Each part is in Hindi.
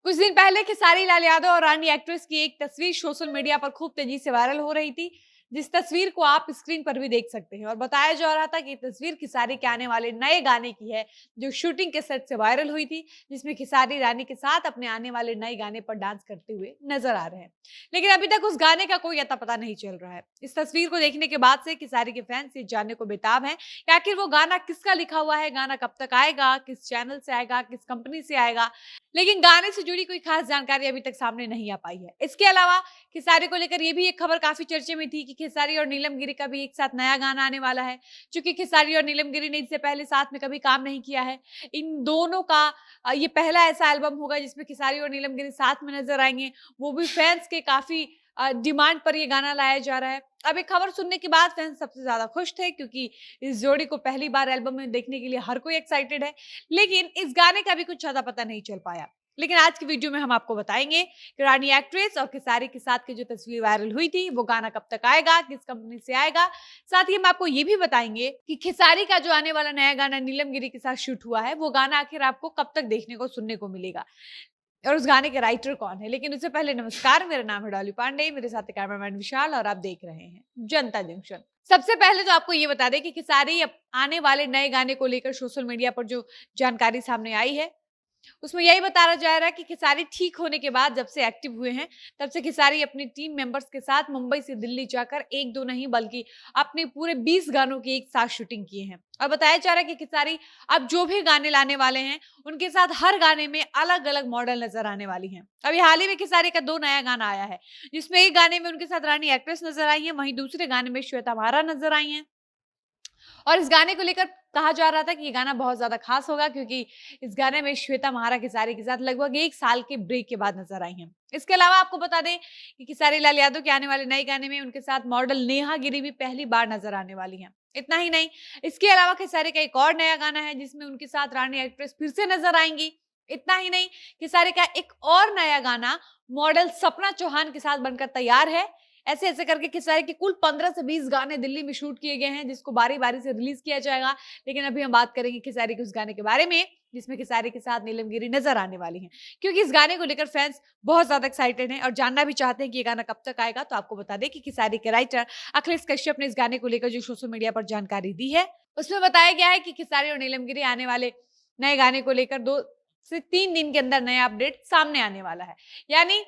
कुछ दिन पहले खेसारी लाल यादव और रानी एक्ट्रेस की एक तस्वीर सोशल मीडिया पर खूब तेजी से वायरल हो रही थी, जिस तस्वीर को आप स्क्रीन पर भी देख सकते हैं। और बताया जा रहा था कि ये तस्वीर खेसारी के आने वाले नए गाने की है, जो शूटिंग के सेट से वायरल हुई थी, जिसमें खेसारी रानी के साथ अपने आने वाले नए गाने पर डांस करते हुए नजर आ रहे हैं। लेकिन अभी तक उस गाने का कोई अता पता नहीं चल रहा है। इस तस्वीर को देखने के बाद से खेसारी के फैंस ये जानने को बेताब हैं कि आखिर वो गाना किसका लिखा हुआ है, गाना कब तक आएगा, किस चैनल से आएगा, किस कंपनी से आएगा। लेकिन गाने से जुड़ी कोई खास जानकारी अभी तक सामने नहीं आ पाई है। इसके अलावा खेसारी को लेकर ये भी एक खबर काफी चर्चे में थी कि खेसारी और नीलम गिरी का भी एक साथ नया गाना आने वाला है। चूंकि खेसारी और नीलम गिरी ने इससे पहले साथ में कभी काम नहीं किया है, इन दोनों का ये पहला ऐसा एल्बम होगा जिसमें खेसारी और नीलम गिरी साथ में नजर आएंगे, वो भी फैंस के काफी डिमांड पर ये गाना लाया जा रहा है। अब एक खबर सुनने के बाद फैंस सबसे ज्यादा खुश थे, क्योंकि इस जोड़ी को पहली बार एल्बम में देखने के लिए हर कोई एक्साइटेड है। लेकिन इस गाने का भी कुछ ज्यादा पता नहीं चल पाया। लेकिन आज की वीडियो में हम आपको बताएंगे कि रानी एक्ट्रेस और खेसारी के साथ की जो तस्वीर वायरल हुई थी, वो गाना कब तक आएगा, किस कंपनी से आएगा। साथ ही हम आपको ये भी बताएंगे कि खेसारी का जो आने वाला नया गाना नीलम गिरी के साथ शूट हुआ है, वो गाना आखिर आपको कब तक देखने को सुनने को मिलेगा और उस गाने के राइटर कौन है। लेकिन उससे पहले नमस्कार, मेरा नाम है डॉली पांडे, मेरे साथ कैमरामैन विशाल और आप देख रहे हैं जनता जंक्शन। सबसे पहले तो आपको ये बता दें कि खेसारी आने वाले नए गाने को लेकर सोशल मीडिया पर जो जानकारी सामने आई है, उसमें यही बताया जा रहा है कि खेसारी ठीक होने के बाद जब से एक्टिव हुए हैं, तब से खेसारी अपनी टीम मेंबर्स के साथ मुंबई से दिल्ली जाकर एक दो नहीं बल्कि अपने पूरे 20 गानों की एक साथ शूटिंग किए हैं। और बताया जा रहा है कि खेसारी अब जो भी गाने लाने वाले हैं, उनके साथ हर गाने में अलग अलग मॉडल नजर आने वाली हैं। अभी हाल ही में खेसारी का 2 नया गाना आया है, जिसमें एक गाने में उनके साथ रानी एक्ट्रेस नजर आई है, वहीं दूसरे गाने में श्वेता महारा नजर आई है। और इस गाने को लेकर कहा जा रहा था कि ये गाना बहुत ज्यादा खास होगा, क्योंकि इस गाने में श्वेता महारा खेसारी के साथ लगभग 1 साल के ब्रेक के बाद नजर आई हैं। इसके अलावा आपको बता दें कि खेसारी लाल यादव के आने वाले नए गाने में उनके साथ मॉडल नेहा गिरी भी पहली बार नजर आने वाली हैं। इतना ही नहीं, इसके अलावा खेसारी का एक और नया गाना है जिसमें उनके साथ रानी एक्ट्रेस फिर से नजर आएंगी। इतना ही नहीं, खेसारी का एक और नया गाना मॉडल सपना चौहान के साथ बनकर तैयार है। ऐसे ऐसे करके खेसारी के कुल 15 से 20 गाने दिल्ली में शूट किए गए हैं, जिसको बारी बारी से रिलीज किया जाएगा। लेकिन अभी हम बात करेंगे खेसारी के उस गाने के बारे में जिसमें खेसारी के साथ नीलम गिरी नजर आने वाली हैं, क्योंकि इस गाने को लेकर फैंस बहुत ज्यादा एक्साइटेड हैं और जानना भी चाहते हैं कि ये गाना कब तक आएगा। तो आपको बता दें कि खेसारी के राइटर अखिलेश कश्यप ने इस गाने को लेकर जो सोशल मीडिया पर जानकारी दी है, उसमें बताया गया है कि खेसारी और नीलम गिरी आने वाले नए गाने को लेकर 2 से 3 दिन के अंदर नया अपडेट सामने आने वाला है। यानी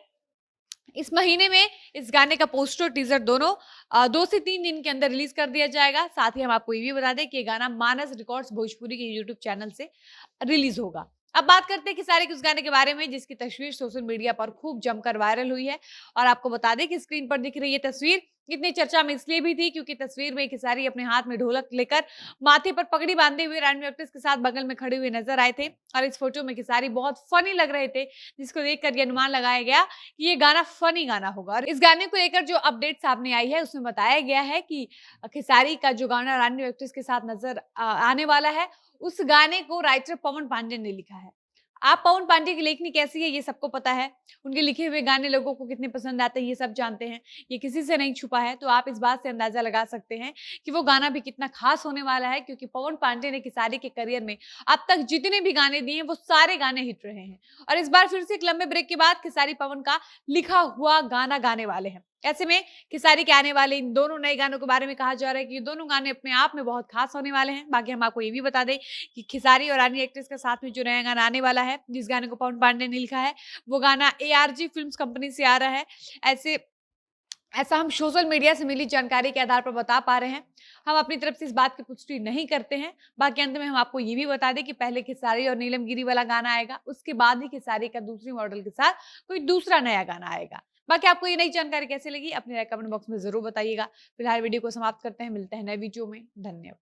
इस महीने में इस गाने का पोस्टर टीजर दोनों 2 से 3 दिन के अंदर रिलीज कर दिया जाएगा। साथ ही हम आपको ये भी बता दें कि ये गाना मानस रिकॉर्ड्स भोजपुरी के यूट्यूब चैनल से रिलीज होगा। अब बात करते हैं खेसारी के उस गाने के बारे में जिसकी तस्वीर सोशल मीडिया पर खूब जमकर वायरल हुई है। और आपको बता दें कि स्क्रीन पर दिख रही ये तस्वीर इतनी चर्चा में इसलिए भी थी क्योंकि तस्वीर में खेसारी अपने हाथ में ढोलक लेकर माथे पर पगड़ी बांधे हुए रानी एक्ट्रेस के साथ बगल में खड़े हुए नजर आए थे। और इस फोटो में खेसारी बहुत फनी लग रहे थे, जिसको देखकर ये अनुमान लगाया गया कि ये गाना फनी गाना होगा। और इस गाने को लेकर जो अपडेट सामने आई है, उसमें बताया गया है कि खेसारी का जो गाना रानी एक्ट्रेस के साथ नजर आने वाला है, उस गाने को राइटर पवन पांडे ने लिखा है। आप पवन पांडे की लेखनी कैसी है ये सबको पता है, उनके लिखे हुए गाने लोगों को कितने पसंद आते हैं ये सब जानते हैं, ये किसी से नहीं छुपा है। तो आप इस बात से अंदाजा लगा सकते हैं कि वो गाना भी कितना खास होने वाला है, क्योंकि पवन पांडे ने खेसारी के करियर में अब तक जितने भी गाने दिए हैं वो सारे गाने हिट रहे हैं। और इस बार फिर से एक लंबे ब्रेक के बाद खेसारी पवन का लिखा हुआ गाना गाने वाले हैं। ऐसे में खेसारी के आने वाले इन दोनों नए गानों के बारे में कहा जा रहा है कि ये दोनों गाने अपने आप में बहुत खास होने वाले हैं। बाकी हम आपको ये भी बता दें कि खेसारी और रानी एक्ट्रेस के साथ में जो नया गाना आने वाला है, जिस गाने को पवन पांडे ने लिखा है, वो गाना ARG फिल्म्स कंपनी से आ रहा है। ऐसे ऐसा हम सोशल मीडिया से मिली जानकारी के आधार पर बता पा रहे हैं। हम अपनी तरफ से इस बात की पुष्टि नहीं करते हैं। बाकी अंत में हम आपको ये भी बता दें कि पहले खेसारी और नीलम गिरी वाला गाना आएगा, उसके बाद ही खेसारी का दूसरी मॉडल के साथ कोई दूसरा नया गाना आएगा। बाकी आपको ये नई जानकारी कैसी लगी अपनी राय कमेंट बॉक्स में जरूर बताइएगा। फिलहाल वीडियो को समाप्त करते हैं, मिलते हैं नए वीडियो में। धन्यवाद।